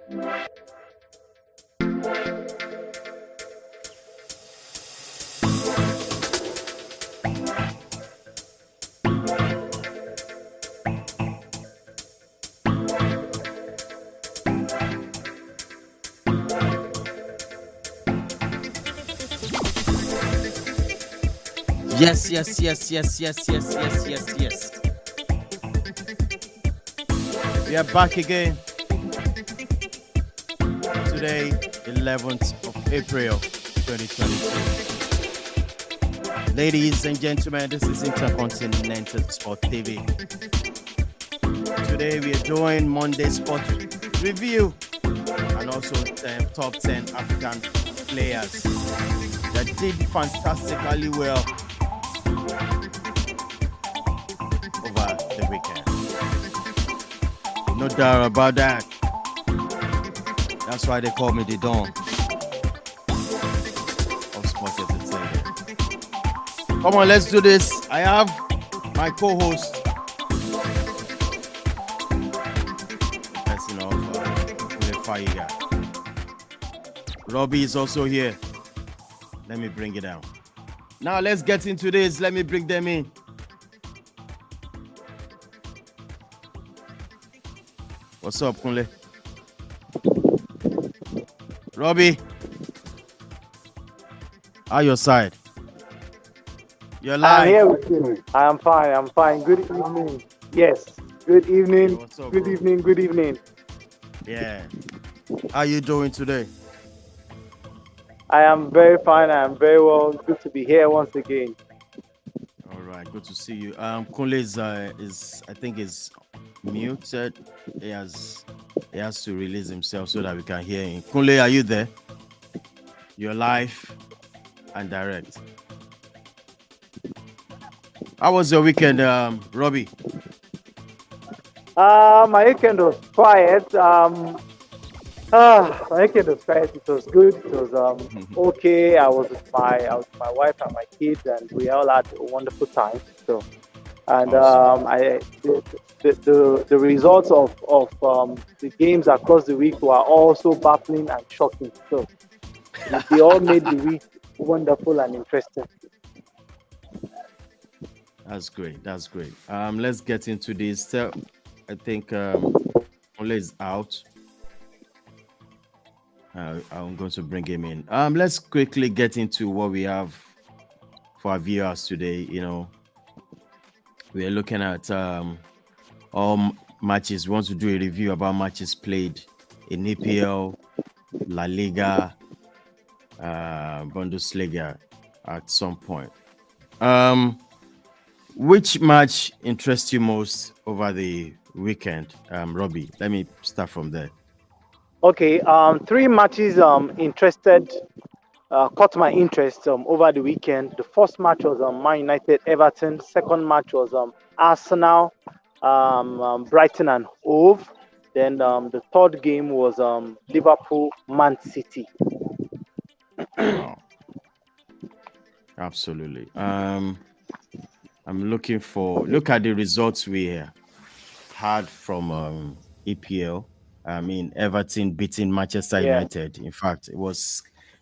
Yes. We are back again. Today, 11th of April, 2022. Ladies and gentlemen, this is Intercontinental Sport TV. Today, we are doing Monday Sport Review and also top 10 African players that did fantastically well over the weekend. No doubt about that. That's why they call me the Don of Sport Entertainment. Come on, let's do this. I have my co-host, person of Fire. Robbie is also here. Let me bring it down. Now let's get into this. Let me bring them in. What's up, Kunle? Robbie, how your side? You're live. I'm here with you. I'm fine. Good evening. Yes. Good evening. What's up, good bro? evening. Good evening. Yeah. How you doing today? I am very fine. I am very well. Good to be here once again. All right, good to see you. Kunle is I think is muted. He has to release himself so that we can hear him. Kunle, are you there? You're live and direct. How was your weekend, Robbie? My weekend was quiet. My weekend was quiet. It was good. It was okay. I was with my wife and my kids, and we all had a wonderful time. So, and Awesome. the results of the games across the week were also baffling and shocking. So they all made the week wonderful and interesting. That's great. Let's get into this. I think Kunle is out. I'm going to bring him in. Let's quickly get into what we have for our viewers today. You know, we are looking at all matches. We want to do a review about matches played in EPL, La Liga, Bundesliga at some point. Which match interests you most over the weekend, Robbie? Let me start from there. Okay, three matches caught my interest over the weekend. The first match was Man United Everton. Second match was Arsenal, Brighton and Hove. Then the third game was Liverpool Man City. Wow. Absolutely. I'm look at the results we had from EPL. I mean, Everton beating Manchester United. In fact,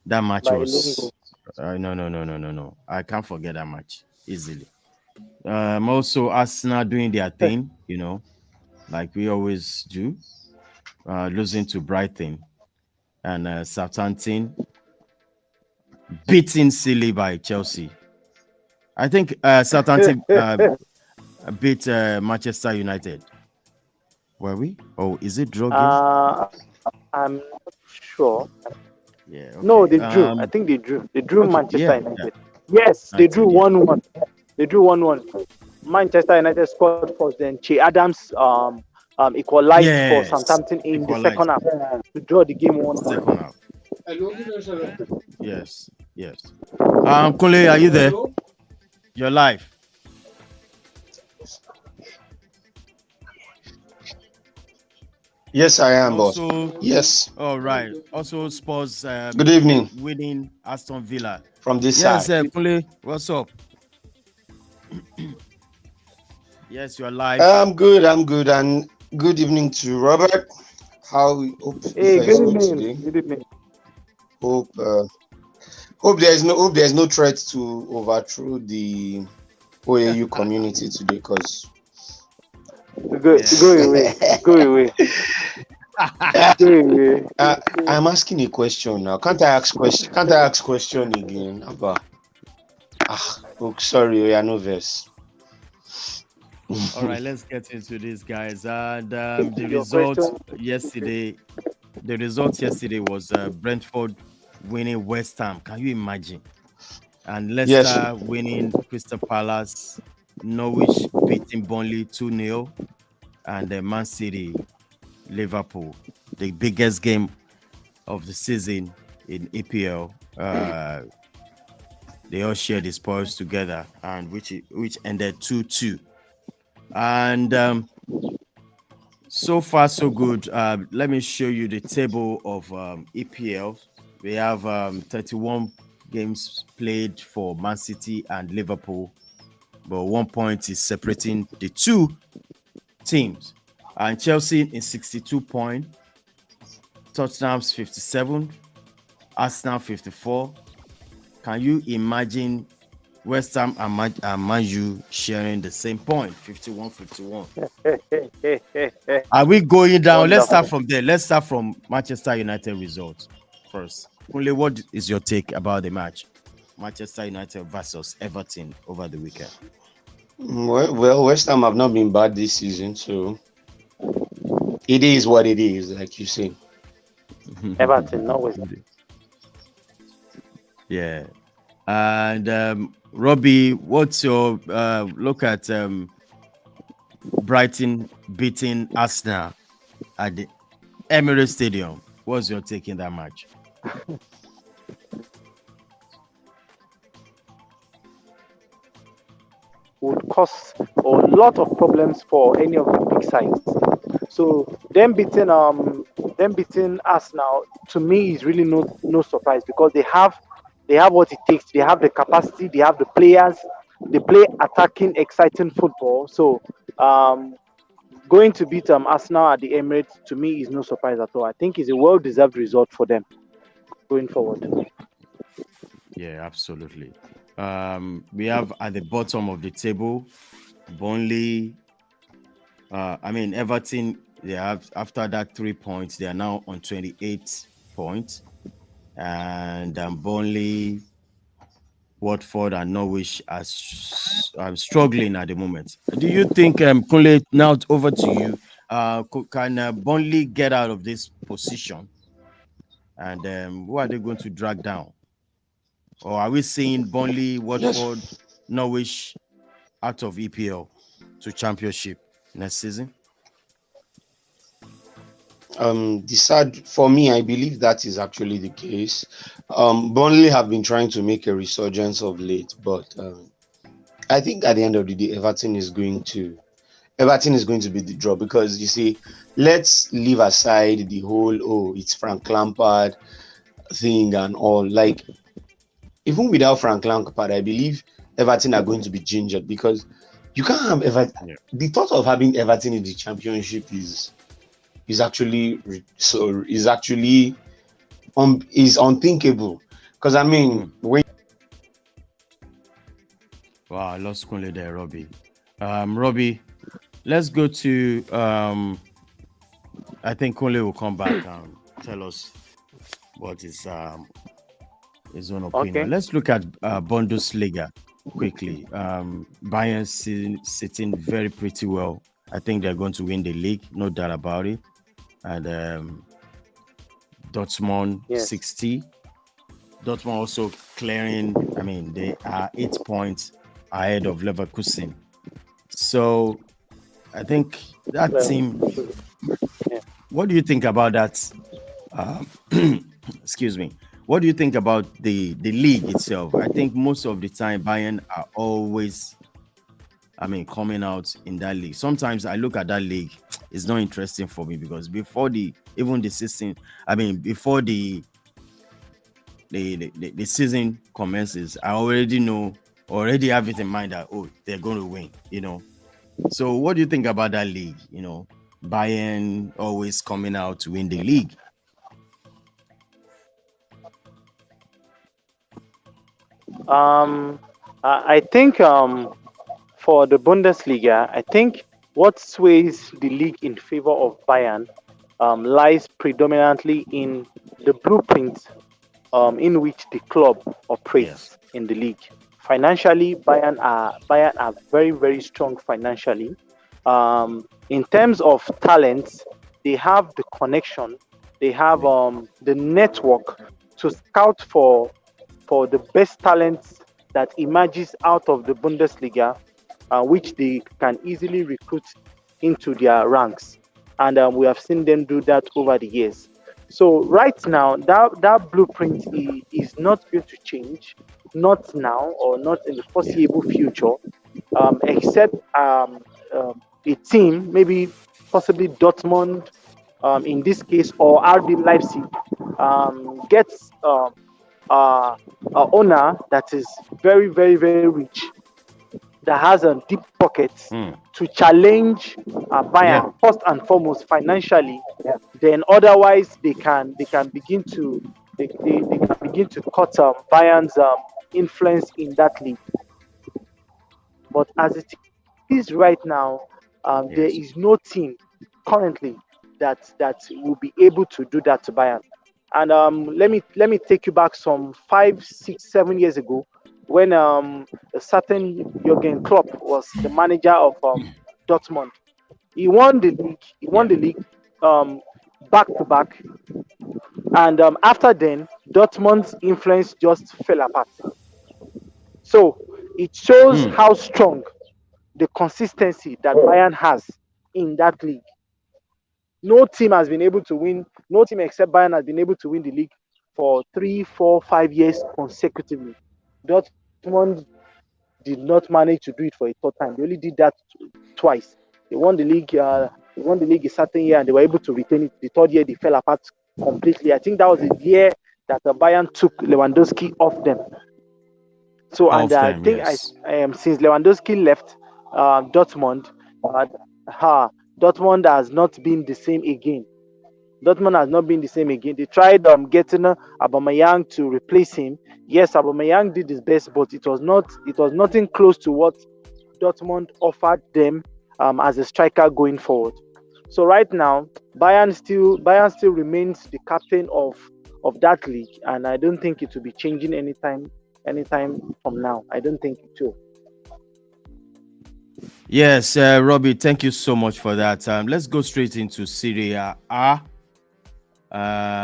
that match was no. I can't forget that match easily. Also Arsenal doing their thing, you know, like we always do, losing to Brighton, and Southampton beaten silly by Chelsea. I think Southampton beat Manchester United. Were we? Oh, is it draw game? I'm not sure. Yeah. Okay. No, they drew. I think they drew. They drew Manchester United. Yeah. Yes, they drew 1-1. They drew 1-1. Manchester United scored first, then Che Adams equalized for Southampton in the second half to draw the game 1-1. Second half. Yes. Kunle, are you there? You're live. Yes, I am, Also, boss. Yes. All right. Also, Spurs. Good evening. Winning Aston Villa. From this Yes, side. Kunle, what's up? Yes, you're live. I'm good. And good evening to Robert Hope Hey, Ife good is good evening. today. Good evening. Hope hope there's no threat to overthrow the OAU community today, because Go Yeah. away. Go away. Go away. I'm asking a question now. Can't I ask question? Can't I ask question again? Abba. Oh, sorry, oh, yeah, no verse. All right, let's get into this, guys. And the Your result question. yesterday, was Brentford winning West Ham. Can you imagine? And Yes. Leicester winning Crystal Palace, Norwich beating Burnley 2-0, and Man City, Liverpool, the biggest game of the season in EPL. They all shared the spoils together, and which ended 2-2. And so far, so good. Let me show you the table of EPL. We have 31 games played for Man City and Liverpool, but 1 point is separating the two teams. And Chelsea is 62 points, Tottenham's 57, Arsenal 54. Can you imagine West Ham and Man U sharing the same point, 51, 51? Are we going down? Let's start Wonderful. from there. Let's start from Manchester United results first. Kunle, what is your take about the match? Manchester United versus Everton over the weekend. Well, West Ham have not been bad this season, so it is what it is, like you say. Everton, not West. Yeah. And Robbie, what's your look at Brighton beating Arsenal at the Emirates Stadium? What's your take in that match? Would cause a lot of problems for any of the big sides. So them beating us now to me is really no surprise because they have what it takes. They have the capacity. They have the players. They play attacking, exciting football. So um, going to beat Arsenal at the Emirates to me is no surprise at all. I think it's a well-deserved result for them going forward. Yeah, absolutely. We have at the bottom of the table, Burnley. Everton. They have after that 3 points, they are now on 28 points, and Burnley, Watford, and Norwich are struggling at the moment. Do you think, Kunle, now over to you? Can Burnley get out of this position, and who are they going to drag down? Or are we seeing Burnley, Yes. Watford, Norwich out of EPL to Championship next season? The sad for me, I believe that is actually the case. Burnley have been trying to make a resurgence of late, but I think at the end of the day, Everton is going to be the draw, because you see, let's leave aside the whole it's Frank Lampard thing and all. Like, even without Frank Lampard, I believe Everton are going to be gingered, because you can't have Everton. Yeah. The thought of having Everton in the Championship is actually is unthinkable. Because I mean, Mm. when Wow, I lost Kunle there, Robbie. Robbie, let's go to I think Kunle will come back and tell us what his own opinion. Okay. Let's look at Bundesliga quickly. Bayern sitting very pretty well. I think they're going to win the league, no doubt about it. And Dortmund Yes. 60. Dortmund also clearing. They are 8 points ahead of Leverkusen. So I think that Well, team. yeah. What do you think about that? Uh, excuse me. What do you think about the league itself? I think most of the time Bayern are always, coming out in that league. Sometimes I look at that league, it's not interesting for me because before the season, before the season commences, I already have it in mind that they're going to win. So what do you think about that league? Bayern always coming out to win the league? I think for the Bundesliga, I think what sways the league in favor of Bayern lies predominantly in the blueprint in which the club Yes. operates in the league. Financially, Bayern are very very strong financially. In terms of talents, they have the connection, they have the network to scout for the best talents that emerges out of the Bundesliga, which they can easily recruit into their ranks. And we have seen them do that over the years. So right now, that blueprint is not going to change, not now or not in the Yeah. foreseeable future, except a team, maybe possibly Dortmund, in this case, or RB Leipzig, gets a owner that is very, very, very rich, that has a deep pockets Mm. to challenge Yep. Bayern first and foremost financially. Then otherwise they can begin to they can begin to cut Bayern's influence in that league. But as it is right now, there is Yes. no team currently that will be able to do that to Bayern. And let me take you back some 5, 6, 7 years ago when a certain Jurgen Klopp was the manager of Dortmund. He won the league. He won Yeah. the league um, back to back, and after then, Dortmund's influence just fell apart. So it shows Mm. how strong the consistency that Bayern has in that league. No team has been able to win. No team except Bayern has been able to win the league for 3, 4, 5 years consecutively. Dortmund did not manage to do it for a third time. They only did that twice. They won the league. They won the league a certain year, and they were able to retain it. The third year, they fell apart completely. I think that was the year that Bayern took Lewandowski off them. So, All and of I them. think Yes. since Lewandowski left Dortmund, uh, Dortmund has not been the same again. Dortmund has not been the same again. They tried getting Aubameyang to replace him. Yes, Aubameyang did his best, but it was nothing close to what Dortmund offered them as a striker going forward. So right now, Bayern still remains the captain of that league, and I don't think it will be changing anytime from now. I don't think it will. Yes, Robbie, thank you so much for that. Let's go straight into Syria.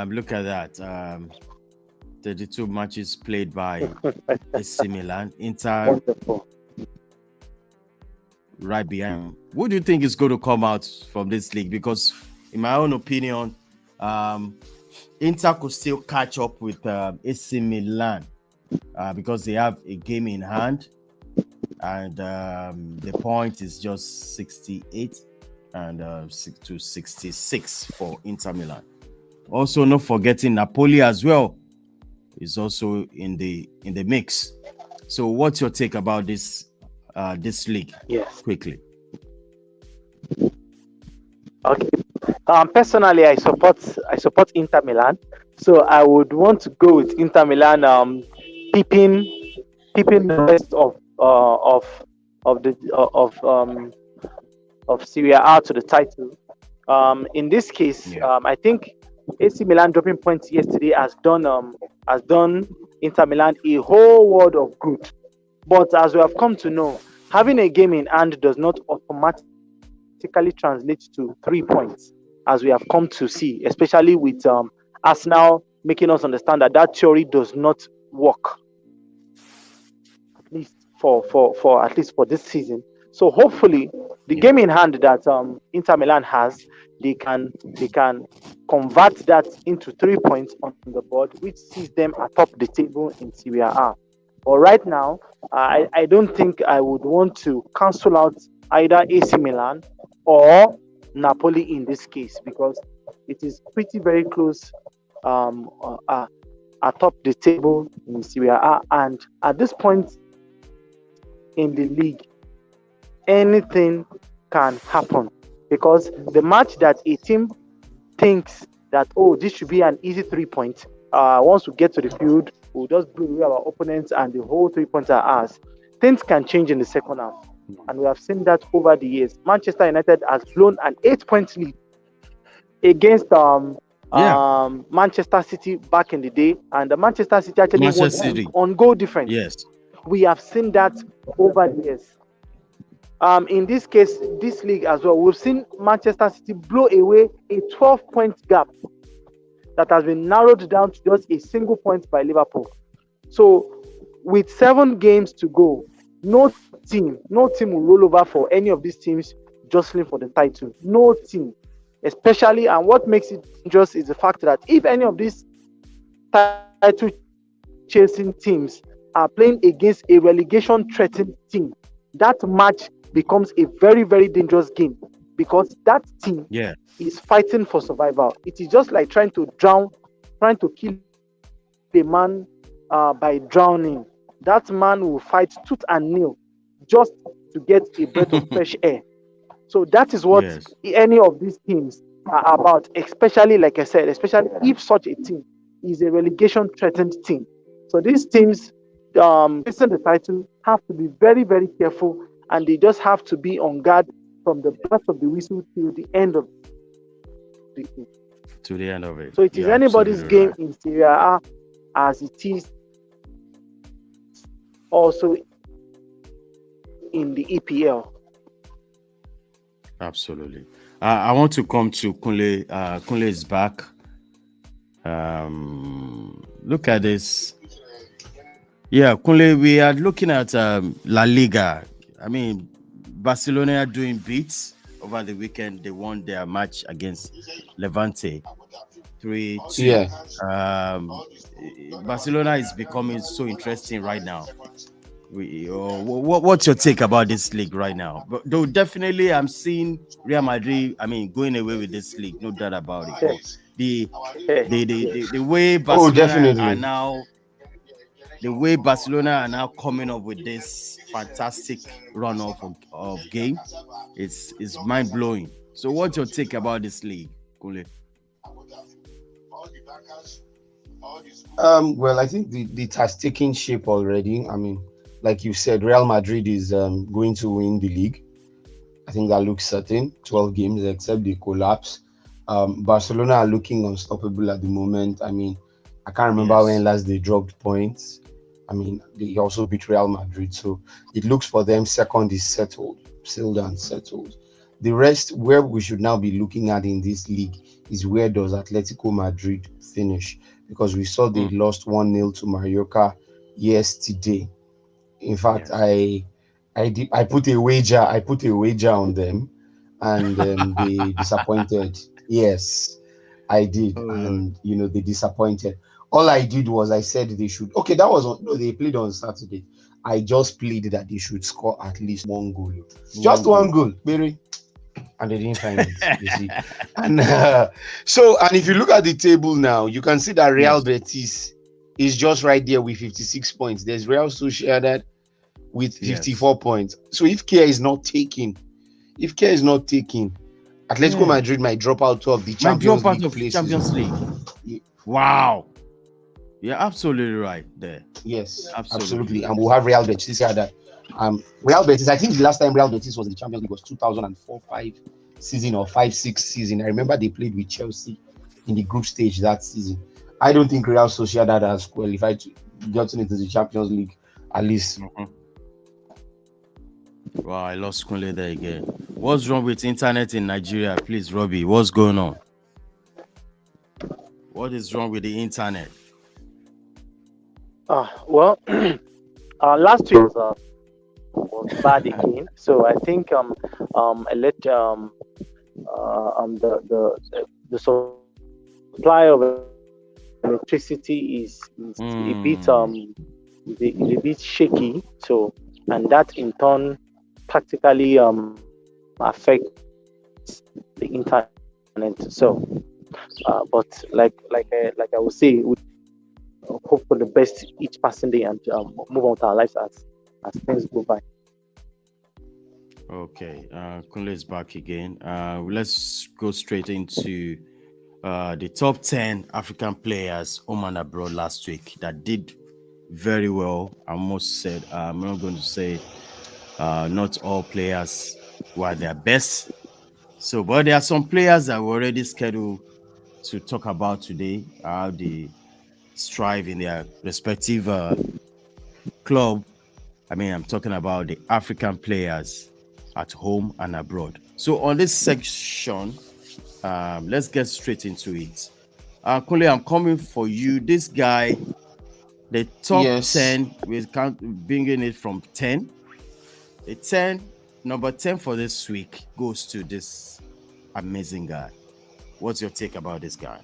Look at that. 32 matches played by AC Milan. Inter Wonderful. right behind. What do you think is going to come out from this league? Because, in my own opinion, um, Inter could still catch up with AC Milan because they have a game in hand, and the point is just 68 and 66 for Inter Milan. Also, not forgetting Napoli as well is also in the mix. So, what's your take about this league? Yes. Quickly. Okay. Personally, I support Inter Milan, so I would want to go with Inter Milan. Peeping peeping the rest of the of Syria out to the title. In this case, Yeah. I think AC Milan dropping points yesterday has done Inter Milan a whole world of good. But as we have come to know, having a game in hand does not automatically translate to 3 points, as we have come to see, especially with Arsenal making us understand that theory does not work, at least for at least for this season. So hopefully, the Yeah. game in hand that Inter Milan has, they can convert that into 3 points on the board, which sees them atop the table in Serie A. But right now, I don't think I would want to cancel out either AC Milan or Napoli in this case, because it is pretty very close um, uh, uh, atop the table in Serie A. And at this point in the league, anything can happen. because the match that a team thinks that, oh, this should be an easy 3 point. Once we get to the field, we'll just blow away our opponents and the whole 3 points are ours. Things can change in the second half. And we have seen that over the years. Manchester United has blown an 8-point lead against Manchester City back in the day. And the Manchester City actually won on goal difference. Yes. We have seen that over the years. In this case, this league as well, we've seen Manchester City blow away a 12-point gap that has been narrowed down to just a single point by Liverpool. So, with 7 games to go, no team will roll over for any of these teams jostling for the title. No team, especially, and what makes it dangerous is the fact that if any of these title chasing teams are playing against a relegation threatened team, that match becomes a very, very dangerous game, because that team is fighting for survival. It is just like trying to kill a man by drowning. That man will fight tooth and nail just to get a breath of fresh air. So that is what any of these teams are about, especially, like I said, especially if such a team is a relegation threatened team. So these teams facing the title have to be very, very careful, and they just have to be on guard from the birth of the whistle till the end of the game. To the end of it. So it is anybody's game in Serie A, as it is also in the EPL. Absolutely. I want to come to Kunle. Kunle is back. Look at this. Yeah, Kunle, we are looking at La Liga. I mean, Barcelona are doing beats over the weekend. They won their match against Levante 3-2. Yeah. Barcelona is becoming so interesting right now. What's your take about this league right now? But though definitely I'm seeing Real Madrid, I mean, going away with this league, no doubt about it. The way Barcelona are now, the way Barcelona are now coming up with this fantastic run of game, it's mind blowing. So what's your take about this league, Kule? Well, I think it has taken shape already. I mean, like you said, Real Madrid is going to win the league. I think that looks certain. 12 games, except they collapse. Barcelona are looking unstoppable at the moment. I mean, I can't remember when last they dropped points. I mean, they also beat Real Madrid. So it looks for them second is sealed and settled. The rest, where we should now be looking at in this league, is where does Atletico Madrid finish? Because we saw they lost 1-0 to Mallorca yesterday. In fact, I put a wager on them, and they disappointed. Yes, I did, and they disappointed. All I did was I said they should. Okay, that was they played on Saturday. I just pleaded that they should score at least one goal, just one goal, baby. And they didn't find it, you see. And and if you look at the table now, you can see that Real Betis is just right there with 56 points. There's Real Sociedad with 54 points. So if care is not taken, Atletico Madrid might drop out of the Champions League. Wow. You're absolutely right there. Yes, absolutely. And we'll have Real Betis here that Real Betis, I think the last time Real Betis was in the Champions League was 2004-5 season or 5-6 season. I remember they played with Chelsea in the group stage that season. I don't think Real Sociedad has qualified to get into the Champions League at least. Wow, I lost Kunle there again. What's wrong with internet in Nigeria? Please, Robbie, what's going on? What is wrong with the internet? Well, last week was bad again. So I think I let the supply of electricity is a bit shaky. So, and that in turn practically affects the internet. So, but like I would say, we hope for the best each passing day and move on with our lives as things go by. Okay, Kunle is back again. Let's go straight into the top 10 African players home and abroad last week that did very well. I almost said, I'm not going to say not all players were their best. So, but there are some players that were already scheduled to talk about today, how they strive in their respective club. I mean, I'm talking about the African players at home and abroad. So on this section, let's get straight into it. Kunle, I'm coming for you. This guy, the top Yes. 10, we count bringing it from 10. The 10, number 10 for this week goes to this amazing guy. What's your take about this guy?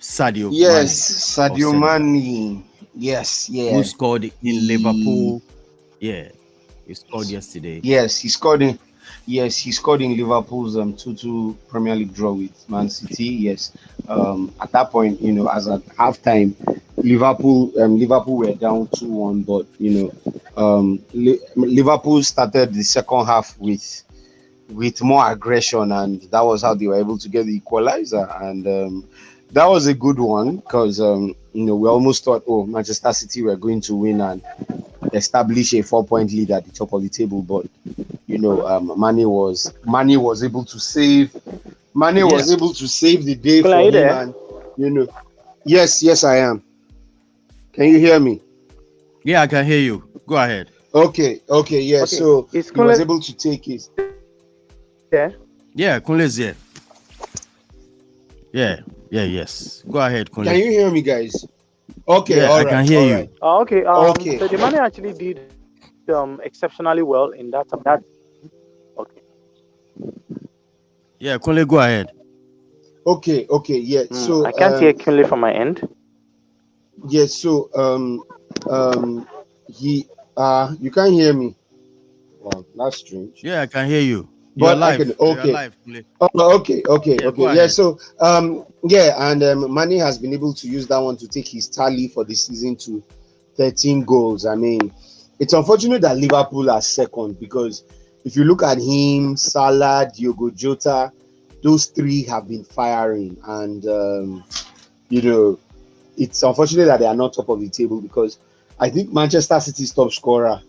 Sadio Yes, Mane of Sadio Senegal, Mane. Yes, who yeah. scored in He Liverpool. Yeah, he scored yesterday. yes, he scored in he scored in Liverpool's 2-2 Premier League draw with Man City. Yes. At that point, as at halftime, Liverpool were down 2-1, but Liverpool started the second half with more aggression, and that was how they were able to get the equalizer. And that was a good one because we almost thought, oh, Manchester City were going to win and establish a 4 point lead at the top of the table, but Mane was able to save. Mane Yeah, was able to save the day Kunle, are for you him, there? and you know, yes, I am. Can you hear me? yeah, I can hear you. Go ahead. Okay, yeah. Okay, So is he was Kunle able to take his. there? Yeah, Kunle's here. Yeah, yeah, yes. Go ahead, Can Kunle. you hear me, guys? Okay, Yeah, I can hear all you. right, Okay. okay, So the money actually did exceptionally well in that. Okay. Yeah, Kunle, go ahead. okay, yeah. I can't hear Kunle from my end. yeah. So he you can't hear me. Wow, that's strange. Yeah, I can hear you. You're But I can. live. You're Okay. live, Kunle. Oh, okay. Yeah, go Yeah. ahead. So, yeah, and Mane has been able to use that one to take his tally for the season to 13 goals. I mean, it's unfortunate that Liverpool are second because if you look at him, Salah, Diogo Jota, those three have been firing, and you know, it's unfortunate that they are not top of the table because I think Manchester City's top scorer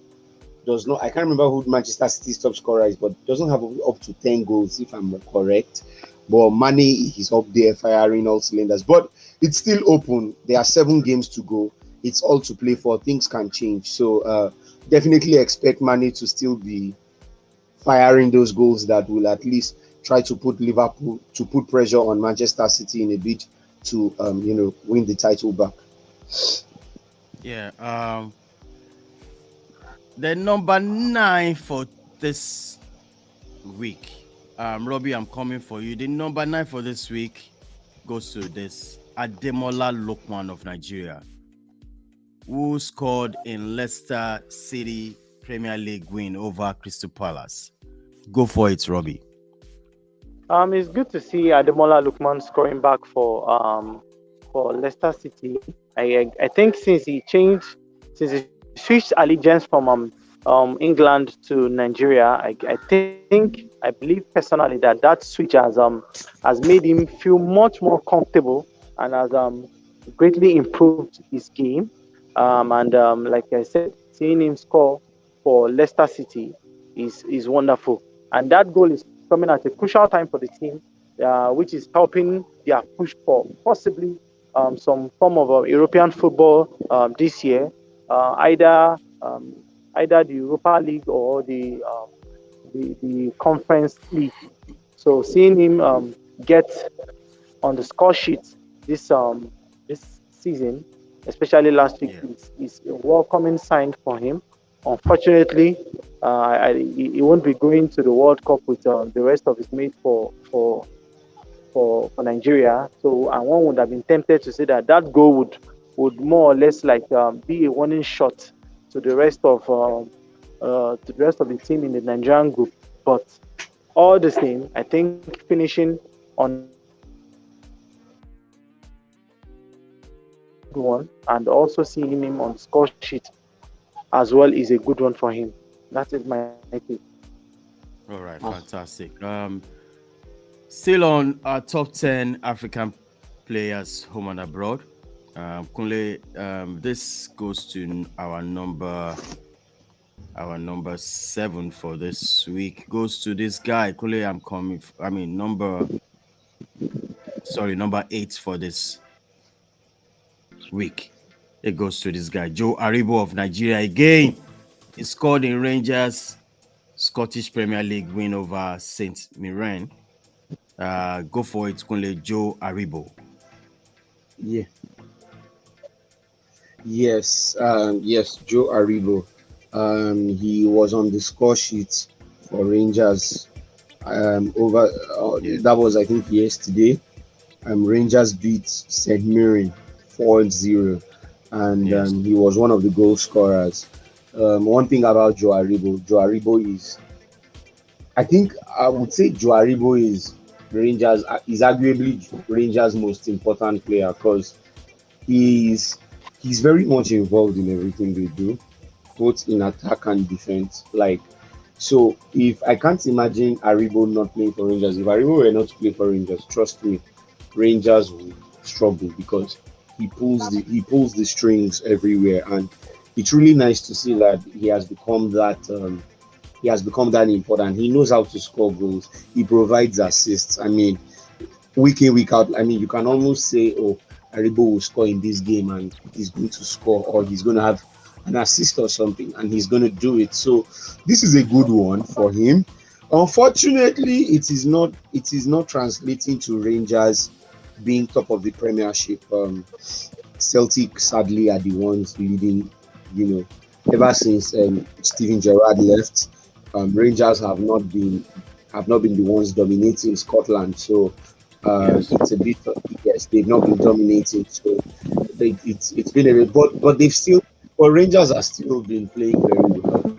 does not. I can't remember who Manchester City's top scorer is, but doesn't have up to 10 goals if I'm correct. But Mane is up there firing all cylinders. But it's still open. There are 7 games to go. It's all to play for. Things can change. So definitely expect Mane to still be firing those goals that will at least try to put Liverpool to put pressure on Manchester City in a bid to win the title back. Yeah. The number 9 for this week. Robbie, I'm coming for you. The number 9 for this week goes to this Ademola Lookman of Nigeria, who scored in Leicester City Premier League win over Crystal Palace. Go for it, Robbie. It's good to see Ademola Lookman scoring back for Leicester City. I think since he switched allegiance from England to Nigeria, I believe personally that switch has made him feel much more comfortable and has greatly improved his game. And like I said, seeing him score for Leicester City is wonderful. And that goal is coming at a crucial time for the team, which is helping their push for possibly some form of European football this year, either the Europa League or the Conference League. So seeing him get on the score sheet this season, especially last week, Yeah. is a welcoming sign for him. Unfortunately, he won't be going to the World Cup with the rest of his mates for Nigeria. So, and one would have been tempted to say that goal would more or less like be a warning shot to the rest of the team in the Nigerian group. But all the same, I think finishing on the top of the table is a good one, and also seeing him on the score sheet as well is a good one for him. That is my take. All right, Ah, fantastic. Still on our top 10 African players home and abroad. Kunle, this goes to our number 7 for this week. Goes to this guy. Kunle, I'm coming. I mean, number 8 for this week. It goes to this guy, Joe Aribo of Nigeria again. He scored in Rangers Scottish Premier League win over Saint Mirren. Go for it, Kunle. Joe Aribo. yeah, yes, Joe Aribo. He was on the score sheet for Rangers. Over Yeah. that was I think yesterday. Rangers beat St. Mirren 4-0, and Yes. he was one of the goal scorers. One thing about Joe Aribo is, I think I would say Joe Aribo is arguably Rangers' most important player because he's he's very much involved in everything they do, both in attack and defense. Like, so if I can't imagine Aribo not playing for Rangers, if Aribo were not to play for Rangers, trust me, Rangers will struggle because he pulls the strings everywhere, and it's really nice to see that he has become that important. He knows how to score goals. He provides assists. I mean, week in week out. I mean, you can almost say, oh, Aribo will score in this game and he's going to score, or he's going to have an assist or something, and he's going to do it. So this is a good one for him. Unfortunately, it is not translating to Rangers being top of the Premiership. Celtic sadly are the ones leading. You know, ever since Steven Gerrard left, Rangers have not been the ones dominating Scotland. So Yes. it's a bit yes, they've not been dominating. So it's been a bit, but Rangers are still been playing very well.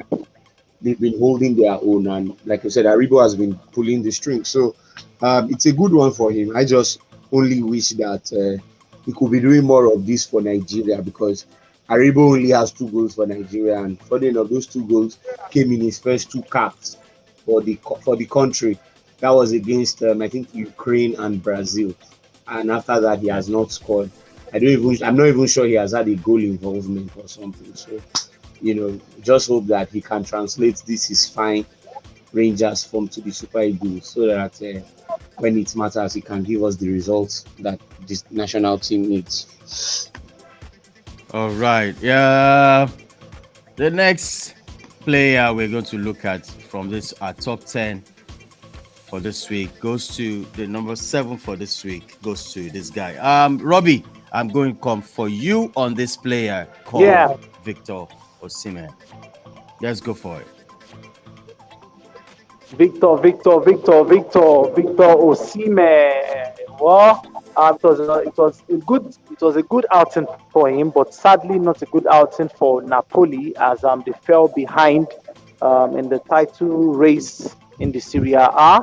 They've been holding their own, and like I said, Aribo has been pulling the string. So it's a good one for him. I just only wish that he could be doing more of this for Nigeria because Aribo only has 2 goals for Nigeria, and funny enough, those 2 goals came in his first 2 caps for the country. That was against I think Ukraine and Brazil, and after that he has not scored. I'm not even sure he has had a goal involvement or something. So just hope that he can translate this his fine Rangers form to the Super Eagles so that when it matters, he can give us the results that this national team needs. All right. Yeah. The next player we're going to look at from this our top 10 for this week goes to the number 7 for this week goes to this guy. Robbie, I'm going to come for you on this player called Yeah, Victor Osimhen. Let's go for it. Victor Osimhen. Well, it was a good outing for him, but sadly not a good outing for Napoli as they fell behind in the title race in the Serie A.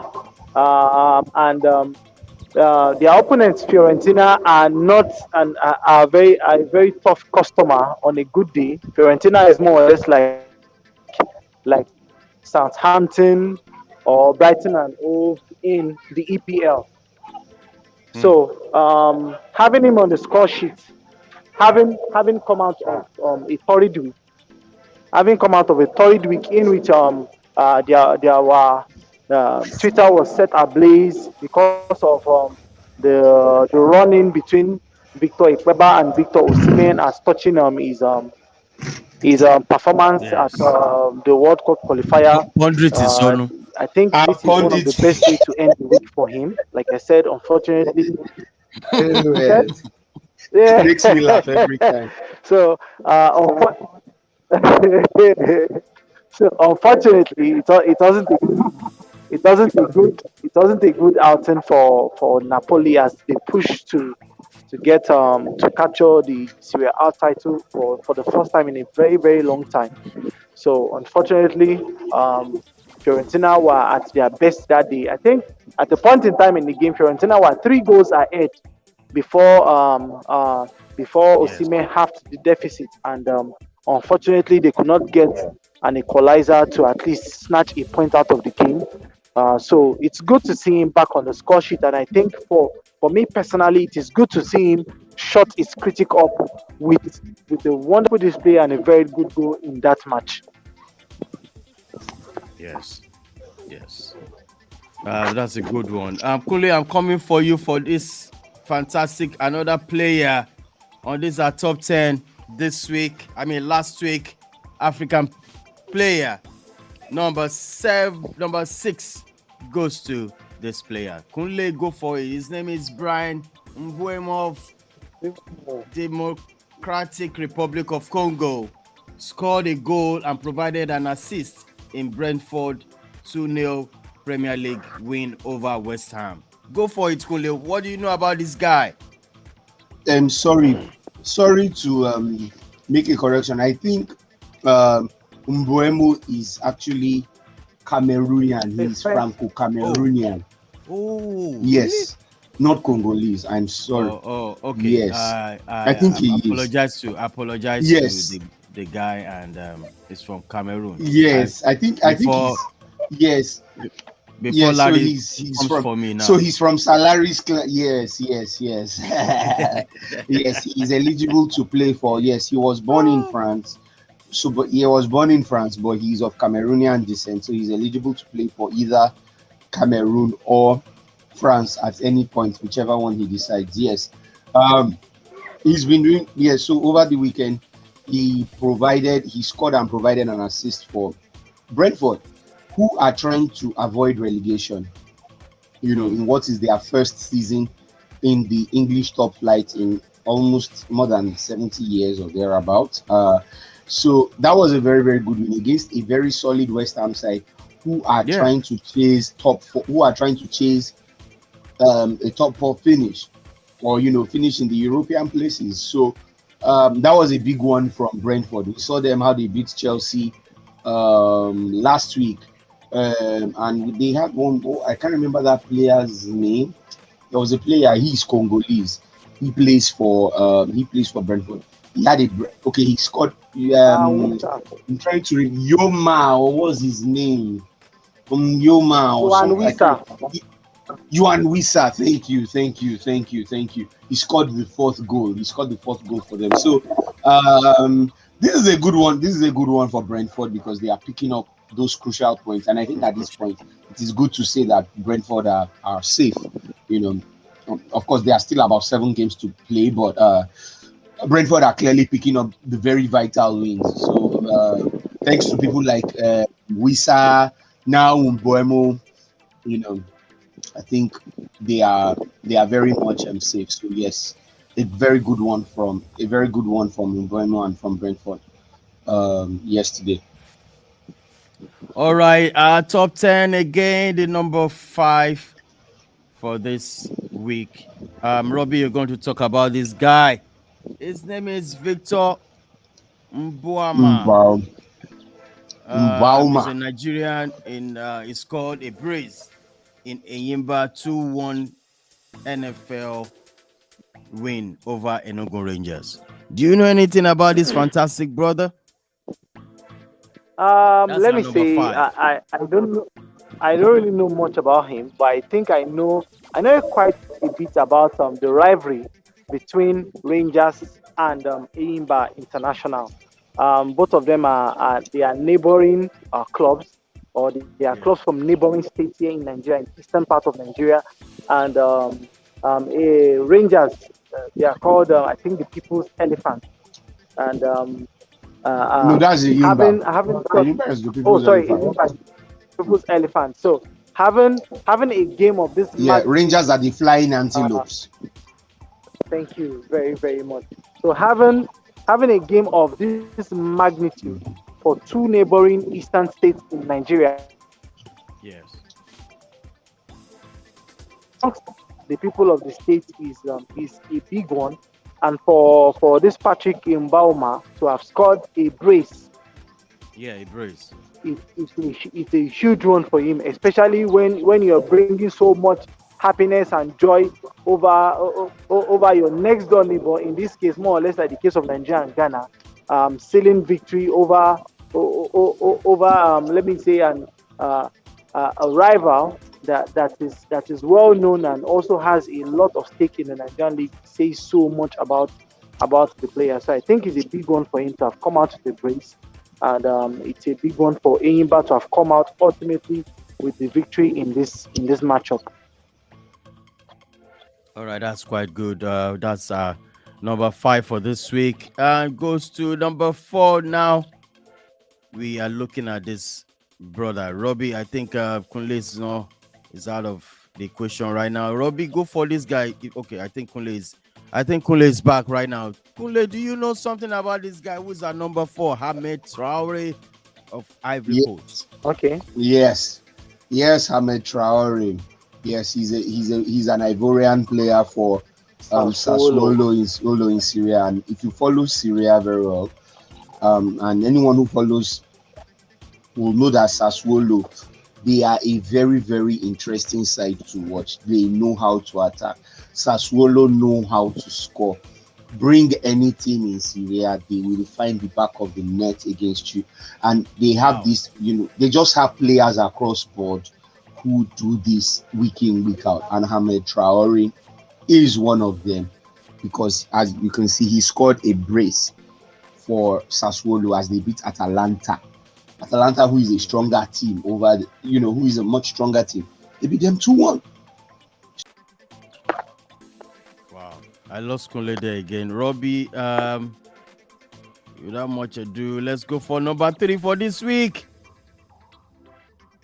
And Their opponents, Fiorentina, are not a very tough customer on a good day. Fiorentina is more or less like Southampton or Brighton and Hove in the EPL. Hmm. So having him on the score sheet, having come out of a torrid week, in which there were Twitter was set ablaze because of the run-in between Victor Ikweba and Victor Osimhen as touching his performance at Yes. the World Cup qualifier. Pondrit is Uh, on. I think Our this is one of the pundit, best way to end the week for him. Like I said, unfortunately, you said, it yeah. makes me laugh every time. so, so unfortunately, it wasn't a good outing for Napoli as they push to capture the Serie A title for the first time in a very very long time. So unfortunately, Fiorentina were at their best that day. I think at the point in time in the game, Fiorentina were 3 goals ahead before before Yes. Osimhen halved the deficit, and unfortunately they could not get an equalizer to at least snatch a point out of the game. So it's good to see him back on the score sheet, and I think for me personally, it is good to see him shut his critic up with a wonderful display and a very good goal in that match. Yes. Yes. That's a good one. Kule, I'm coming for you for this fantastic another player on this our top 10 this week. I mean last week, African player number 6 goes to this player. Kunle, go for it. His name is Brian Mbuemo of Democratic Republic of Congo. Scored a goal and provided an assist in Brentford 2-0 Premier League win over West Ham. Go for it, Kunle. What do you know about this guy? I'm sorry to make a correction. I think Mbuemo is actually Cameroonian. He's Franco-Cameroonian. Oh, yes, not Congolese. I'm sorry. Oh, okay. Yes, I think he apologize yes. to the guy, and he's from Cameroon. Yes, I think he's, yes. Before yes, so Larry he's from, for me now. So he's from Salary's class. Yes. Yes, he's eligible to play for. Yes, he was born in France. So, but he was born in France, but he's of Cameroonian descent, so he's eligible to play for either Cameroon or France at any point, whichever one he decides. Yes, he's been doing. Yes, so over the weekend, he scored and provided an assist for Brentford, who are trying to avoid relegation. You know, in what is their first season in the English top flight in almost more than 70 years or thereabout. So that was a very, very good win against a very solid West Ham side who are trying to chase top four, who are trying to chase a top four finish, or finish in the European places. So that was a big one from Brentford. We saw them how they beat Chelsea last week, and they had one. I can't remember that player's name. There was a player. He's Congolese. He plays for Brentford. He had he scored. I'm trying to read Yoma, or what was his name? Yoma or something. Yuan Wissa. Thank you. He scored the fourth goal. For them. So this is a good one. This is a good one for Brentford because they are picking up those crucial points. And I think at this point, it is good to say that Brentford are safe. Of course, there are still about 7 games to play, but Brentford are clearly picking up the very vital wins. So thanks to people like Wissa, now Mbuemo, I think they are very much safe. So yes, a very good one from Mbuemo and from Brentford yesterday. All right, top 10 again, the number 5 for this week. Robbie, you're going to talk about this guy. His name is Victor Mbuama. He's a Nigerian, he's called a brace in Enyimba 2-1 NFL win over Enugu Rangers. Do you know anything about this fantastic brother? Let me say, I don't know. I don't really know much about him, but I think I know quite a bit about the rivalry between Rangers and Enyimba International. Both of them are neighboring clubs, or they are clubs from neighboring states here in Nigeria, in the eastern part of Nigeria. And Rangers, they are called, I think, the People's Elephant. And no, that's the People's Elephant. So having a game of this, Rangers are the Flying Antelopes. Thank you very, very much. So having a game of this magnitude for 2 neighboring eastern states in Nigeria. Yes. The people of the state is a big one, and for this Patrick Mbauma to have scored a brace. Yeah, a brace. It's a huge one for him, especially when you're bringing so much happiness and joy over your next door neighbor. In this case, more or less like the case of Nigeria and Ghana, sealing victory over over let me say a rival that is well known and also has a lot of stake in the Nigerian league says so much about the player. So I think it's a big one for him to have come out with the brace, and it's a big one for Enyimba to have come out ultimately with the victory in this matchup. All right, that's quite good. That's number 5 for this week. Goes to number 4 now. We are looking at this brother Robbie. I think Kunle is out of the equation right now. Robbie, go for this guy. Okay, I think Kunle is back right now. Kunle, do you know something about this guy who's at number 4, Ahmed Traore of Ivory Coast? Okay. Yes, Ahmed Traore. Yes, he's an Ivorian player for Sassuolo in Syria. And if you follow Syria very well, and anyone who follows will know that Sassuolo, they are a very, very interesting side to watch. They know how to attack. Sassuolo know how to score. Bring anything in Syria, they will find the back of the net against you. And they have this, they just have players across board who do this week in, week out. And Ahmed Traore is one of them, because as you can see, he scored a brace for Sassuolo as they beat Atalanta. Atalanta, who is a stronger team who is a much stronger team. They beat them 2-1. Wow. I lost Kunle there again. Robbie, without much ado, let's go for number 3 for this week.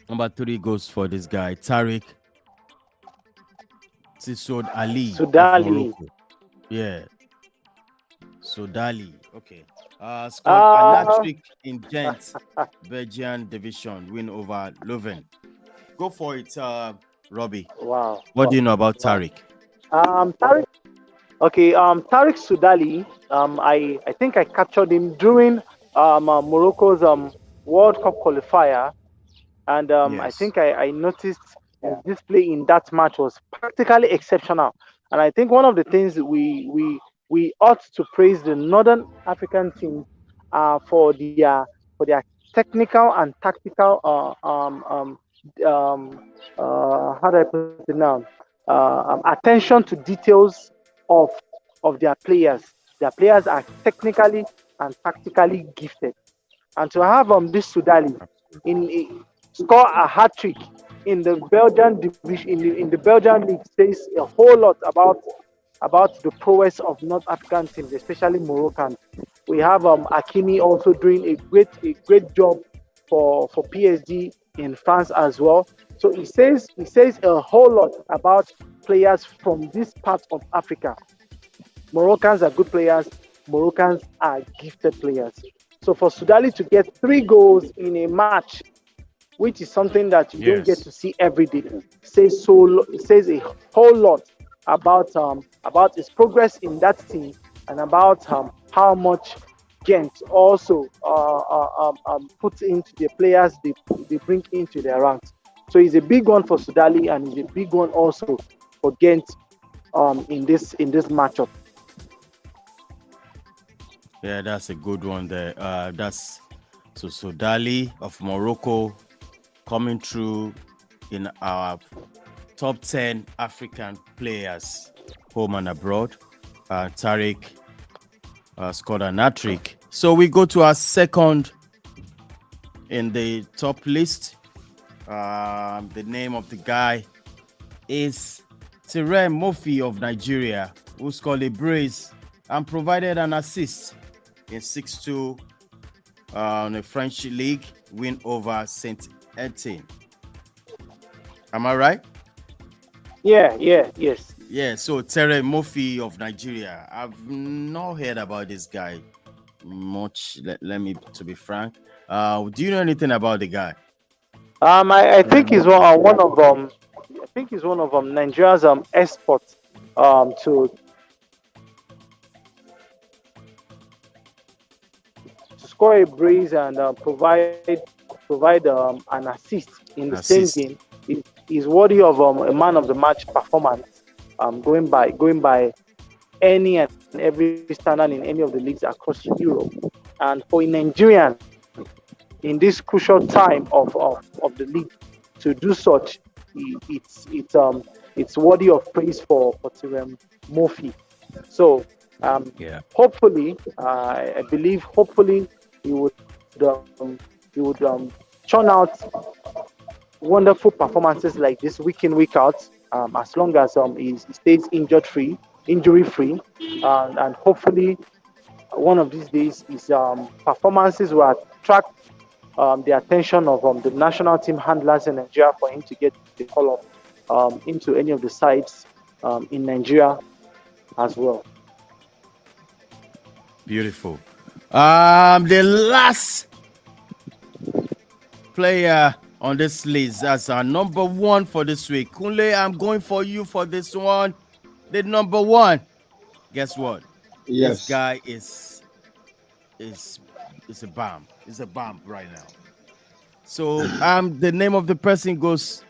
Number 3 goes for this guy, Tariq Tissoud Ali of Morocco. Yeah. Soudali. Okay. Scored an hat-trick in Gent, Belgian division, win over Leuven. Go for it, Robbie. Wow. What do you know about Tariq? Tariq. Okay. Tariq Soudali. I think I captured him during Morocco's World Cup qualifier, and Yes. I think I noticed his display in that match was practically exceptional. And I think one of the things we ought to praise the Northern African teams for their technical and tactical how do I put it now, attention to details of their players. Their players are technically and tactically gifted, and to have this Soudali score a hat trick in the Belgian division in the Belgian league says a whole lot about the prowess of North African teams, especially Moroccan. We have Hakimi also doing a great job for PSG in France as well. So he says a whole lot about players from this part of Africa. Moroccans are good players. Moroccans are gifted players. So for Soudali to get 3 goals in a match, which is something that you don't get to see every day, says a whole lot about his progress in that team, and about how much Ghent also puts into the players they bring into their ranks. So he's a big one for Soudali, and he's a big one also for Ghent in this matchup. Yeah, that's a good one there. That's Soudali of Morocco coming through in our top 10 African players, home and abroad. Tariq scored an hat-trick. So we go to our second in the top list. The name of the guy is Tere Murphy of Nigeria, who scored a brace and provided an assist in 6-2 on the French league win over Saint Etienne. Am I right? Yes. Yeah, so Tere Murphy of Nigeria. I've not heard about this guy much. Let me, to be frank. Do you know anything about the guy? I think he's one of Nigeria's exports to score a brace and provide an assist in the same game. Is worthy of a man of the match performance, going by any and every standard in any of the leagues across Europe. And for a Nigerian in this crucial time of the league to do such, it's worthy of praise for Tirem Murphy. So Yeah. hopefully, I believe hopefully he would churn out wonderful performances like this week in week out. As long as he stays injury free, and hopefully one of these days his performances will attract the attention of the national team handlers in Nigeria for him to get the call up into any of the sides in Nigeria as well. Beautiful. The last player on this list as our number one for this week. Kunle, I'm going for you for this one. The number one. Guess what? This Yes. guy is a bomb. Is a bomb right now. So the name of the person goes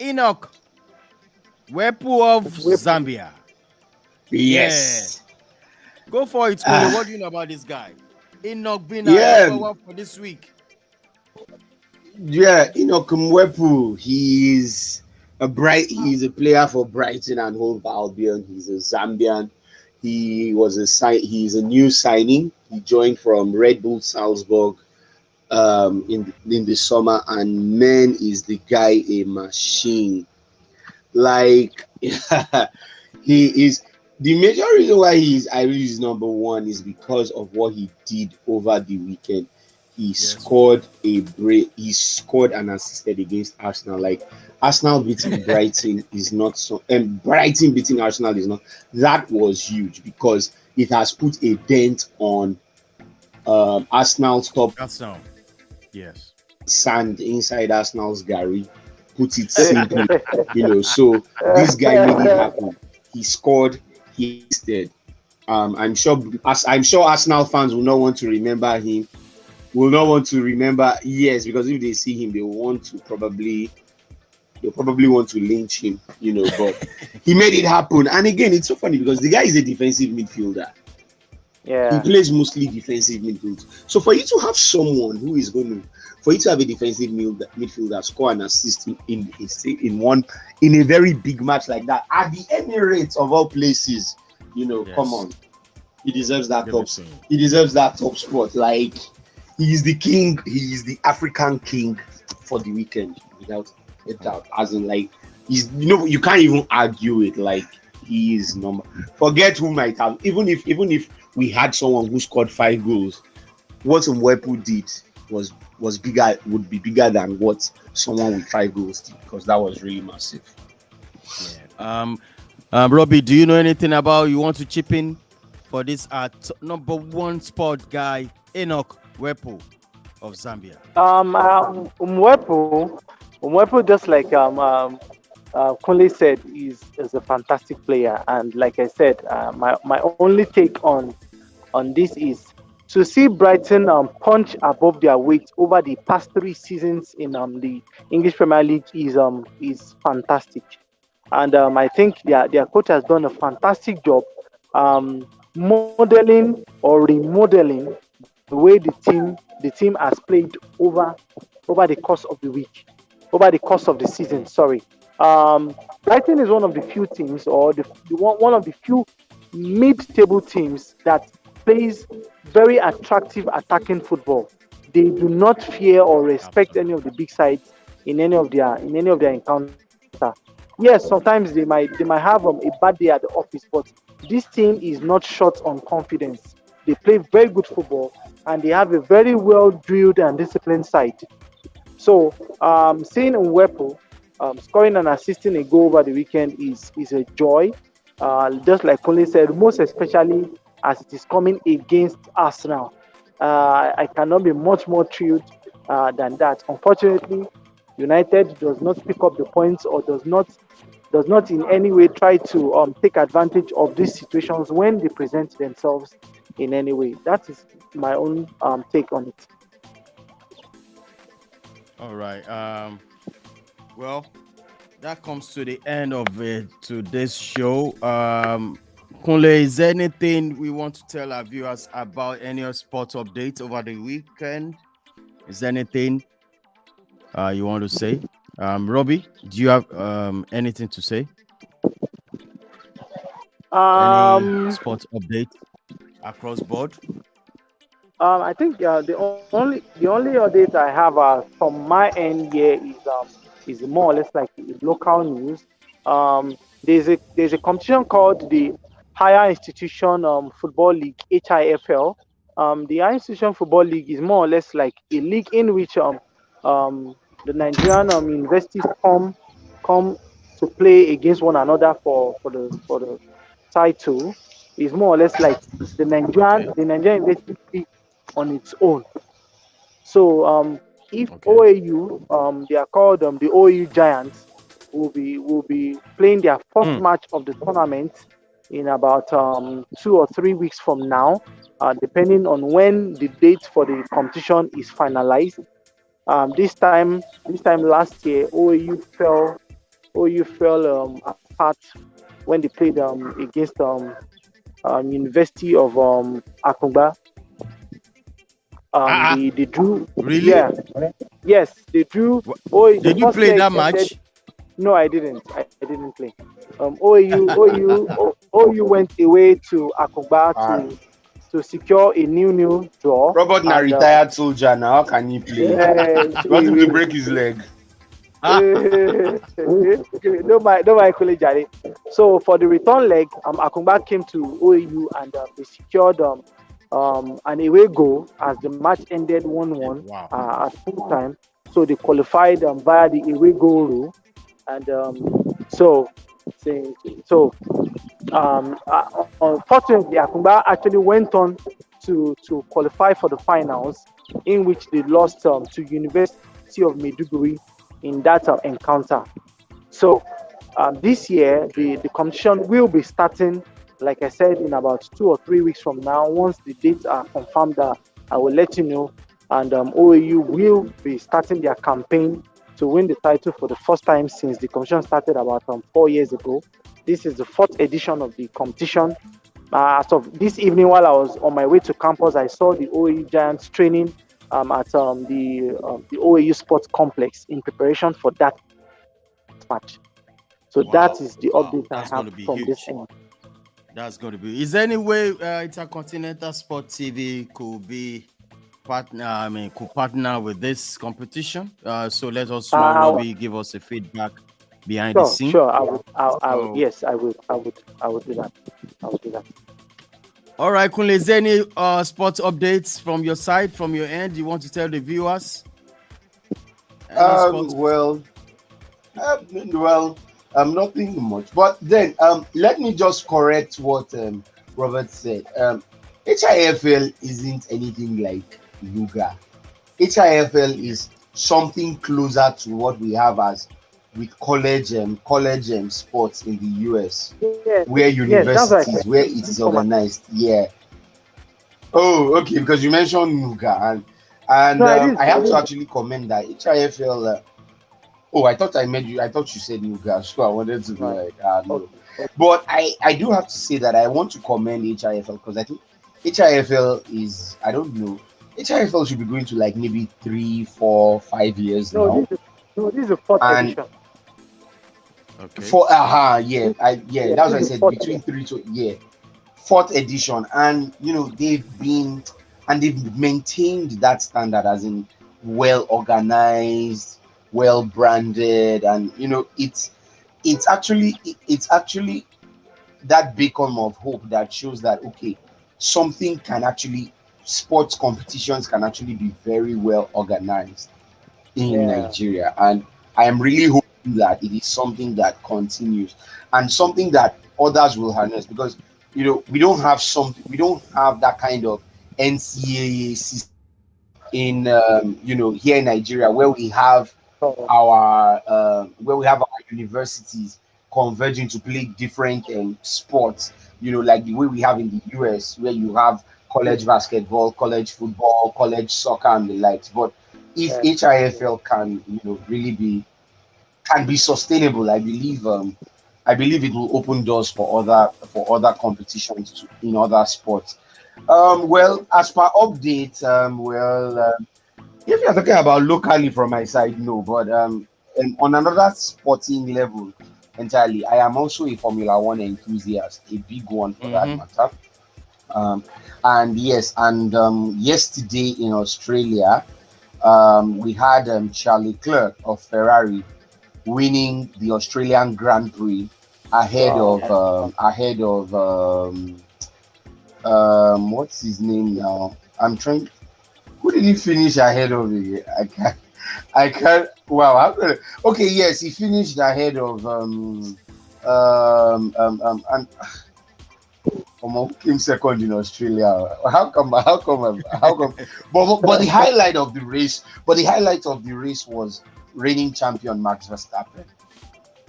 Enoch Wepu of Zambia. Yes. Yeah. Go for it, Kunle. What do you know about this guy? Enoch being our Yeah. number one for this week. Yeah, Enoch Mwepu, he's a player for Brighton and Hove Albion. He's a Zambian. He's a new signing. He joined from Red Bull Salzburg in the summer, and man, is the guy a machine. Like he is the major reason why he's number one is because of what he did over the weekend. He scored and assisted against Arsenal. Like Arsenal beating Brighton is not so, and Brighton beating Arsenal is not. That was huge because it has put a dent on Arsenal's top. Arsenal. Yes. Sand inside Arsenal's Gary. Put it simply, So this guy made it happen. He scored. He assisted. I'm sure Arsenal fans will not want to remember him. Yes, because if they see him, they'll probably want to lynch him, But he made it happen. And again, it's so funny because the guy is a defensive midfielder. Yeah. He plays mostly defensive midfield. So for you to have someone who is for you to have a defensive midfielder score and assist in a very big match like that at the Emirates of all places, Yes. Come on, he deserves that top. He deserves that top spot. Like he is the king. He is the African king for the weekend, without a doubt. As in, like you can't even argue it. Like he is number. Forget who might have. Even if we had someone who scored 5 goals, what Mwepu did would be bigger than what someone with 5 goals did, because that was really massive. Yeah. Robbie, do you know anything about? You want to chip in for this number one sport guy, Enoch Wepu of Zambia? Mwepu, just like Kunle said, is a fantastic player, and like I said, my only take on this is to see Brighton punch above their weight over the past 3 seasons in the English Premier League is fantastic, and I think their coach has done a fantastic job modeling or remodeling the way the team has played over the course of the week, over the course of the season. Sorry. Brighton is one of the few teams, or one of the few mid-table teams that plays very attractive attacking football. They do not fear or respect any of the big sides in any of their encounter. Yes, sometimes they might have a bad day at the office, but this team is not short on confidence. They play very good football, and they have a very well drilled and disciplined side. So, seeing Mwepu scoring and assisting a goal over the weekend is a joy. Just like Conley said, most especially as it is coming against Arsenal. I cannot be much more thrilled than that. Unfortunately, United does not pick up the points, or does not in any way try to take advantage of these situations when they present themselves in any way. That is my own take on it. All right. Well, that comes to the end of today's show. Kunle, is there anything we want to tell our viewers about any sports updates over the weekend? Is there anything you want to say? Robbie, do you have anything to say? Any Um, sports update across board? I think the only update I have from my end here is more or less like local news. There's a competition called the Higher Institution Football League (HIFL). The Higher Institution Football League is more or less like a league in which um, the Nigerian universities come to play against one another for the title. Is more or less like the Okay. Nigerian university on its own. So if Okay. OAU, they are called the OAU Giants, will be playing their first Mm, match of the tournament in about 2 or 3 weeks from now, depending on when the date for the competition is finalized. This time last year, OAU fell apart when they played against University of Akungba. ah, They drew. really? Yeah, yes, they drew. Wha- Oh, the Did you first play leg that ended. match? No, I didn't. I didn't play. OAU went away to Akungba Ah, to secure a new draw, Robert na and retired soldier now. How can he play? You want him to break his leg? Ah, no, my colleague Jare. So for the return leg, Akungba came to OAU and they secured an away goal as the match ended 1-1 wow. at full time. So they qualified via the away goal rule, and so unfortunately, Akungba actually went on to qualify for the finals, in which they lost to University of Maiduguri in that encounter. So this year, the competition will be starting, like I said, in about 2 or 3 weeks from now. Once the dates are confirmed, I will let you know. And OAU will be starting their campaign to win the title for the first time since the competition started about 4 years ago. This is the fourth edition of the competition. As of this evening, while I was on my way to campus, I saw the OAU Giants training at the OAU Sports Complex in preparation for that match. So that is the update I Wow. have Wow. from That's this going to end. be huge. That's going to be. Is there any way Intercontinental Sport TV could be partner? I mean, could partner with this competition? So let us know. Uh, Robbie, give us a feedback behind the sure, scene. sure. I would, So, yes, I would do that. I would do that. all right, Kunle, is there any sports updates from your side, from your end? You want to tell the viewers any Um, sports? well, well, nothing much. But then, let me just correct what Robert said. HIFL isn't anything like Luga. HIFL is something closer to what we have as with college sports in the US, where Yes, that's right. universities, where it is Format. organized. Yeah. Oh, okay. Because you mentioned Nuga, No, and I didn't. I I have to didn't. actually comment that HIFL. Oh, I thought I made you. I thought you said Nuga, so I wanted to be Right. like, ah, no. Okay. But I do have to say that I want to commend HIFL because I think HIFL is, I don't know, HIFL should be going to like maybe 3, 4, 5 years No, now. this is the fourth And edition. Okay. for yeah, Yeah, that's this what I is the said fourth between edition. three to yeah, fourth edition, and they've maintained that standard as in well organized, well branded, and it's actually that beacon of hope that shows that okay, something can actually sports competitions can actually be very well organized in Yeah. Nigeria. And I am really hoping that it is something that continues and something that others will harness because we don't have that kind of NCAA system in here in Nigeria So, where we have our universities converging to play different sports, like the way we have in the US, where you have college basketball, college football, college soccer, and the likes. But if yeah. HIFL can, really be sustainable, I believe it will open doors for other competitions in other sports. Well, as per update, If you're talking about locally from my side, no. But on another sporting level entirely, I am also a Formula One enthusiast, a big one for that Mm-hmm. matter. Um, and yes, and yesterday in Australia, we had Charlie Clerk of Ferrari winning the Australian Grand Prix Wow. ahead of what's his name now? I'm trying. Who did he finish ahead of again? I can't. Wow. Okay. Yes, he finished ahead of and who came second in Australia. How come? How come? How come? But the highlight of the race. But the highlight of the race was reigning champion Max Verstappen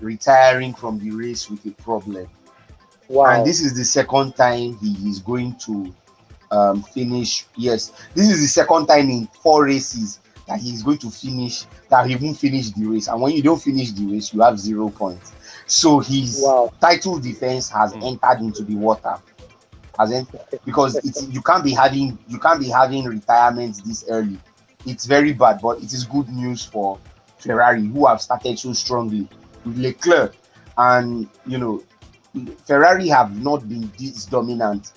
retiring from the race with a problem. And Wow. this is the second time he is going to finish. Yes, this is the second time in 4 races that he's going to finish, that he won't finish the race. And when you don't finish the race, you have 0 points. So his Wow. title defense has Mm. entered into the water. Because you can't be having retirements this early. It's very bad, but it is good news for Ferrari, who have started so strongly with Leclerc. And Ferrari have not been this dominant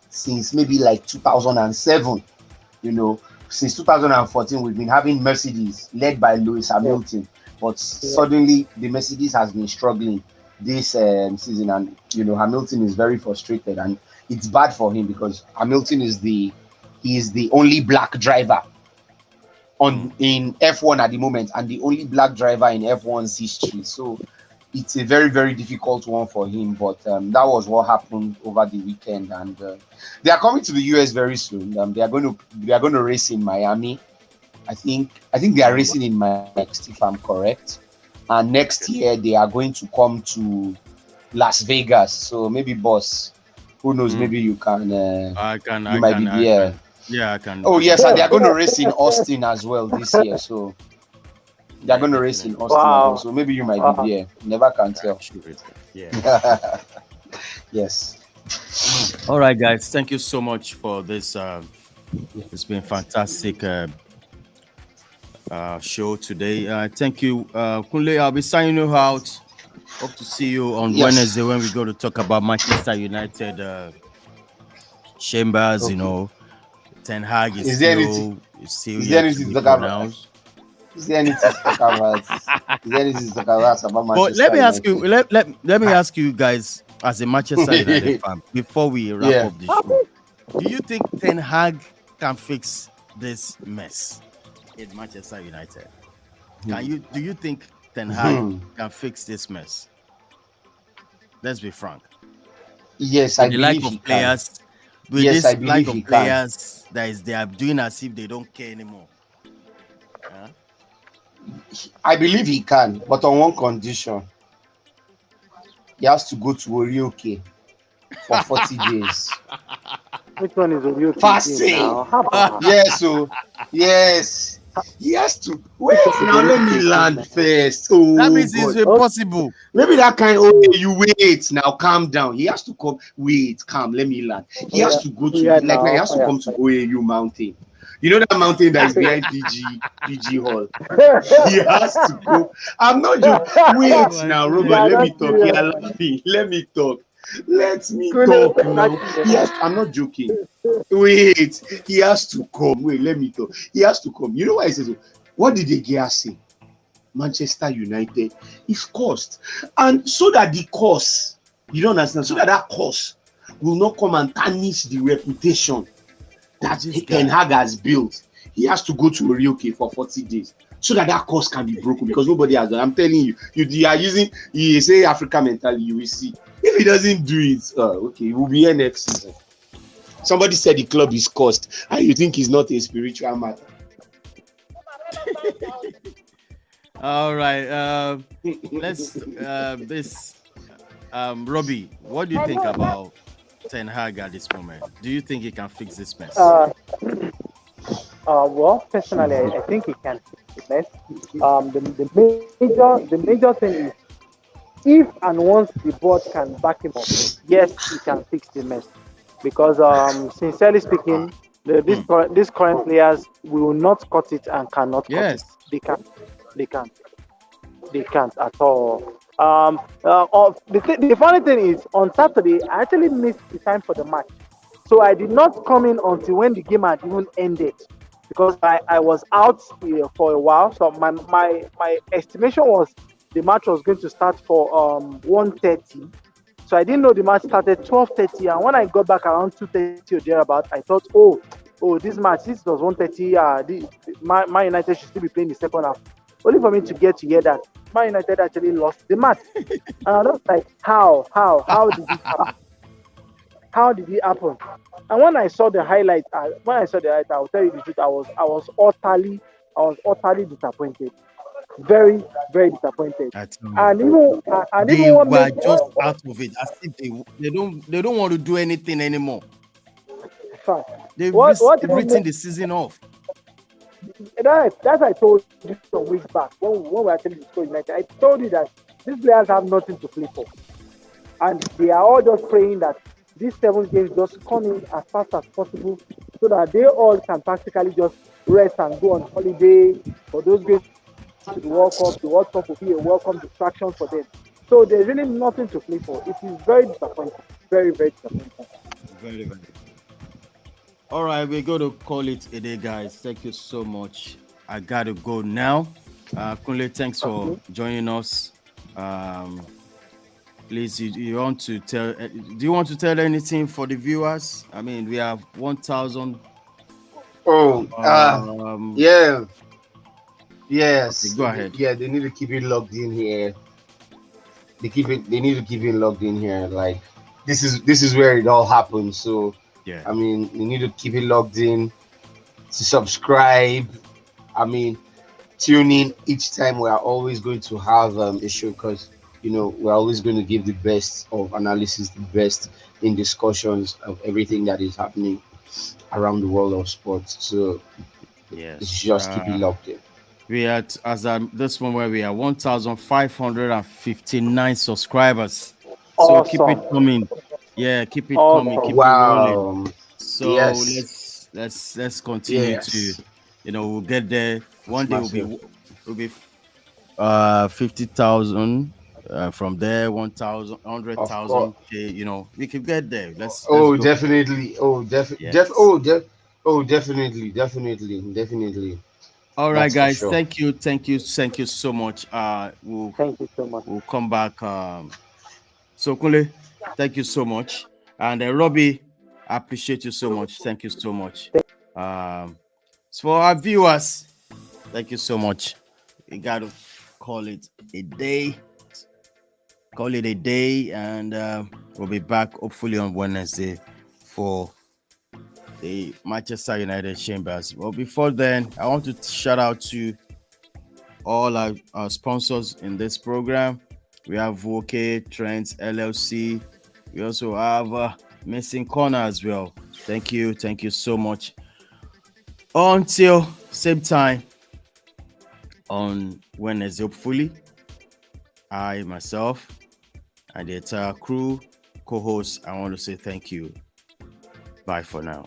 since maybe like 2007. You know, since 2014, we've been having Mercedes led by Lewis Yeah. Hamilton, but suddenly the Mercedes has been struggling this season, and Hamilton is very frustrated, and it's bad for him because Hamilton is the only black driver on in F1 at the moment, and the only black driver in F1's history. So it's a very, very difficult one for him. But that was what happened over the weekend, and they are coming to the US very soon. They are going to race in Miami. I think they are racing in Miami next, if I'm correct. And next year they are going to come to Las Vegas. So maybe, boss, who knows? Mm. Maybe you can. I can. You I might can. be I there. can. Yeah, I can. Oh I yes, can. and they are going to race in Austin as well this year. So they are Yeah, going to race in definitely. Austin as well. Wow. So maybe you might Wow. be there. Never can I'm tell. sure it. Yeah. Yes. All right, guys. Thank you so much for this. It's been fantastic show today. Thank you, Kunle. I'll be signing you out. Hope to see you on Yes. Wednesday when we go to talk about Manchester United chambers. Okay. Ten Hag is Is there anything? still Is there yet to anything to be talk about? pronounced. Is there anything to talk about? Is there anything to talk about But let Manchester me ask you, United? let me ask you guys as a Manchester United fan before we wrap Yeah. up the show. Do you think Ten Hag can fix this mess in Manchester United? Do you think Ten Hag can fix this mess? Let's be frank. Yes, I With the lack believe he of can. players, with Yes, I this lack believe of he can. players they are doing as if they don't care anymore. Yeah? I believe he can, but on one condition. He has to go to Orioke for 40 days. Which one is Oreo again Fasting. now? How about Yes, so yes. He has to wait. Which one is Now let me Oreo land now? first. That Oh means it's God. impossible. Maybe that kind. Oh, you wait now. Calm down. He has to come. Wait, calm. Let me land. He has to go to Yeah, like now. He now. has to come to OAU mountain. You know that mountain that is behind PG Hall. He has to go. I'm not joking. Wait Oh my now, goodness. Robert. Yeah, Let me that's talk. serious. Yeah, allow me. Let me talk. Let me Couldn't talk now. imagine. Yes, I'm not joking. Wait, he has to come. Wait, let me talk. He has to come. You know why I say so? What did the guy say? Manchester United is cost, and so that the cost, you don't understand, so that cost will not come and tarnish the reputation that This Ten guy. Hag has built. He has to go to Orioke for 40 days so that cost can be broken because nobody has done. I'm telling you are using, you say Africa mentality, you will see. If he doesn't do it, okay, he will be here next season. Somebody said the club is cost, and you think it's not a spiritual matter. All right. Let's this Robbie, what do you think about Ten Hag at this moment? Do you think he can fix this mess? Well, personally, I think he can fix the mess. The major thing is if and once the board can back him up, yes, he can fix the mess. Because sincerely speaking, These these current players will not cut it and cannot cut it. Yes. They can't. They can't. They can't at all. The funny thing is, on Saturday, I actually missed the time for the match. So I did not come in until when the game had even ended because I was out for a while. So my estimation was the match was going to start for 1:30. So I didn't know the match started 12:30. And when I got back around 2:30 or thereabout, I thought, this match, this was 1:30. Man United should still be playing the second half. Only for me to get to hear that Man United actually lost the match. And I was like, how did it happen? How did it happen? And when I saw the highlight, I will tell you the truth. I was utterly disappointed. Very, very disappointed. That's And even they what were made just out of it, as if they don't want to do anything anymore. fact, They've what written the season off. that I told you some weeks back when we were actually discussing United. I told you that these players have nothing to play for, and they are all just praying that these 7 games just come in as fast as possible, so that they all can practically just rest and go on holiday for those games to the World Cup. The World Cup will be a welcome distraction for them. So there's really nothing to play for. It is very disappointing. Very, very disappointing. Very, very. All right, we're going to call it a day, guys. Thank you so much. I got to go now. Kunle, thanks for joining us. Please, you want to tell? Do you want to tell anything for the viewers? I mean, we have 1,000. Yeah. Yes. Okay, go ahead. Yeah, they need to keep it logged in here. They need to keep it logged in here. Like this is where it all happens. So Yeah. I mean, you need to keep it logged in, to subscribe. I mean, tune in each time. We are always going to have a show because we're always going to give the best of analysis, the best in discussions of everything that is happening around the world of sports. So Yes. just keep it logged in. We are this one where we are 1,559 subscribers. So keep it coming. Yeah, keep it coming. Keep it rolling. So let's continue to, we'll get there. One day will be 50,000. From there, 1,000, 100,000. We can get there. Let's go. Definitely. Definitely. All right, guys. Sure. Thank you so much. Thank you so much. We'll come back. So Kunle, thank you so much, and Robbie, I appreciate you so much. Thank you so much. So for our viewers, thank you so much. We got to call it a day. And we'll be back hopefully on Wednesday for the Manchester United Chambers. Well, before then, I want to shout out to all our sponsors in this program. We have Voke, Trends, LLC. We also have Missing Corner as well. Thank you so much. Until same time on Wednesday, hopefully, I myself and the entire crew, co-hosts, I want to say thank you. Bye for now.